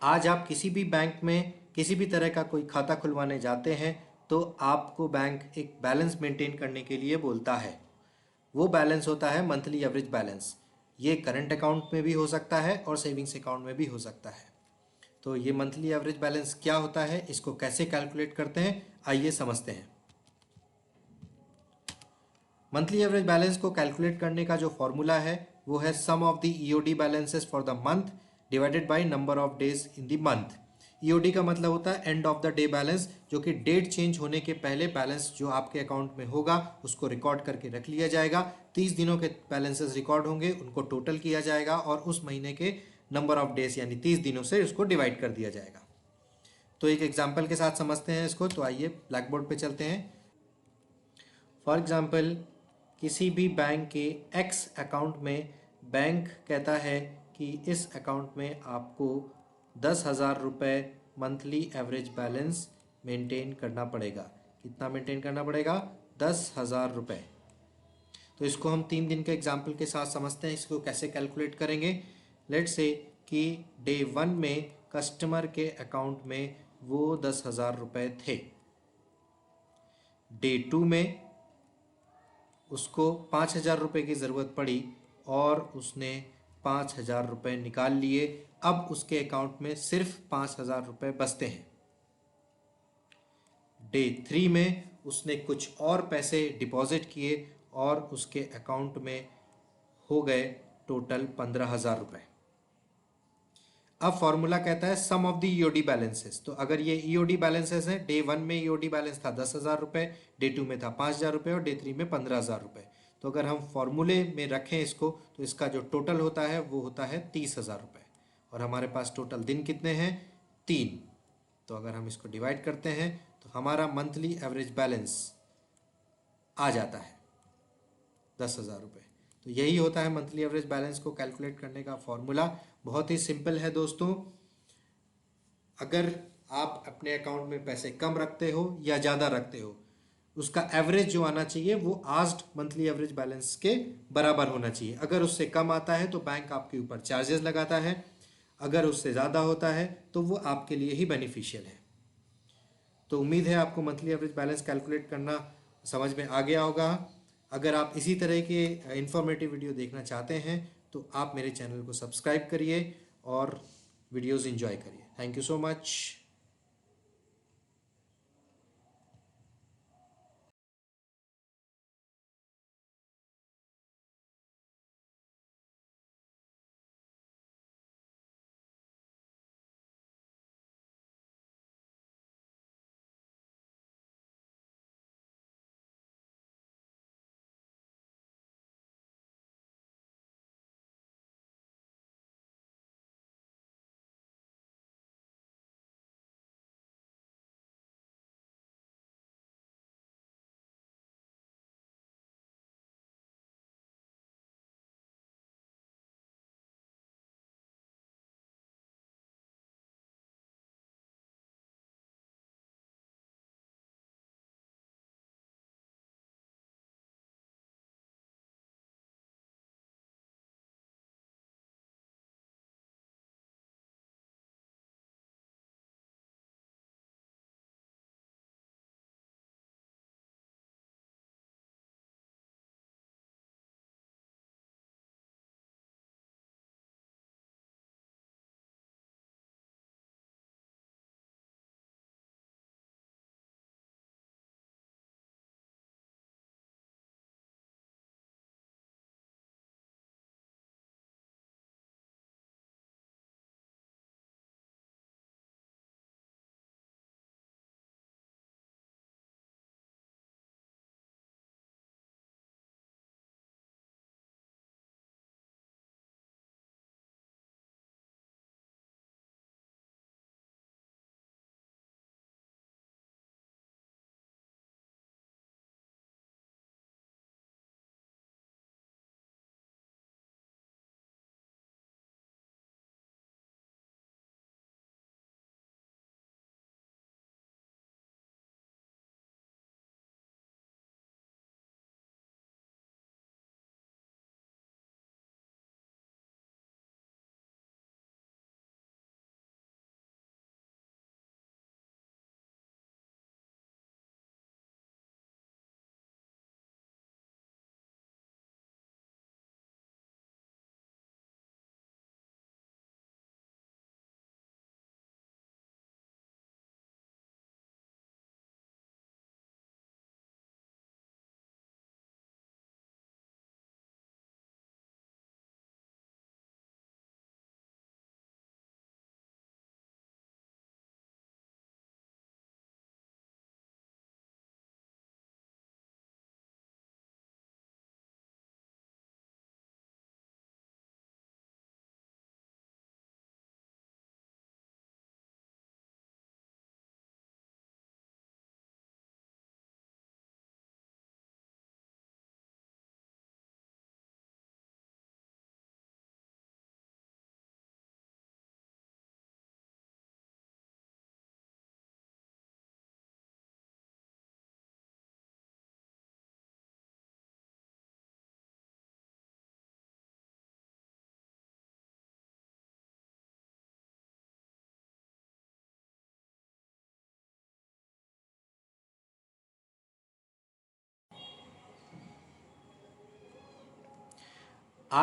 आज आप किसी भी बैंक में किसी भी तरह का कोई खाता खुलवाने जाते हैं तो आपको बैंक एक बैलेंस मेंटेन करने के लिए बोलता है। वो बैलेंस होता है मंथली एवरेज बैलेंस। ये करंट अकाउंट में भी हो सकता है और सेविंग्स अकाउंट में भी हो सकता है। तो ये मंथली एवरेज बैलेंस क्या होता है, इसको कैसे कैलकुलेट करते हैं, आइए समझते हैं। मंथली एवरेज बैलेंस को कैलकुलेट करने का जो फॉर्मूला है वो है sum of the EOD balances for the month divided by number of days in the month. EOD का मतलब होता है end of the day balance, जो कि डेट चेंज होने के पहले बैलेंस जो आपके अकाउंट में होगा उसको रिकॉर्ड करके रख लिया जाएगा। 30 दिनों के बैलेंसेस रिकॉर्ड होंगे, उनको टोटल किया जाएगा और उस महीने के नंबर ऑफ डेज यानी 30 दिनों से उसको डिवाइड कर दिया जाएगा। तो एक एग्जाम्पल के साथ समझते हैं इसको। तो आइए ब्लैक बोर्ड पे चलते हैं। फॉर एग्जाम्पल, किसी भी बैंक के एक्स अकाउंट में बैंक कहता है कि इस अकाउंट में आपको 10,000 रुपये मंथली एवरेज बैलेंस मेंटेन करना पड़ेगा। कितना मेंटेन करना पड़ेगा? 10,000 रुपये। तो इसको हम 3 दिन के एग्जाम्पल के साथ समझते हैं। इसको कैसे कैलकुलेट करेंगे। लेट्स से कि डे 1 में कस्टमर के अकाउंट में वो 10,000 रुपये थे। डे 2 में उसको 5,000 रुपये की ज़रूरत पड़ी और उसने 5,000 रुपये निकाल लिए। अब उसके अकाउंट में सिर्फ 5,000 रुपये बचते हैं। डे 3 में उसने कुछ और पैसे डिपॉजिट किए और उसके अकाउंट में हो गए टोटल 15,000 रुपये। अब फॉर्मूला कहता है sum of the EOD balances. तो अगर ये ईओडी बैलेंसेस हैं, डे 1 में ईओडी बैलेंस था 10,000 रुपये, डे 2 में था 5,000 रुपये और डे 3 में 15,000 रुपये। तो अगर हम फॉर्मूले में रखें इसको तो इसका जो टोटल होता है वो होता है 30,000 रुपये। और हमारे पास टोटल दिन कितने हैं? 3। तो अगर हम इसको डिवाइड करते हैं तो हमारा मंथली एवरेज बैलेंस आ जाता है 10,000 रुपये। तो यही होता है मंथली एवरेज बैलेंस को कैलकुलेट करने का फॉर्मूला। बहुत ही सिंपल है दोस्तों। अगर आप अपने अकाउंट में पैसे कम रखते हो या ज़्यादा रखते हो, उसका एवरेज जो आना चाहिए वो आस्क्ड मंथली एवरेज बैलेंस के बराबर होना चाहिए। अगर उससे कम आता है तो बैंक आपके ऊपर चार्जेस लगाता है, अगर उससे ज़्यादा होता है तो वो आपके लिए ही बेनिफिशियल है। तो उम्मीद है आपको मंथली एवरेज बैलेंस कैलकुलेट करना समझ में आ गया होगा। अगर आप इसी तरह के इंफॉर्मेटिव वीडियो देखना चाहते हैं तो आप मेरे चैनल को सब्सक्राइब करिए और वीडियोस एंजॉय करिए। Thank you so much.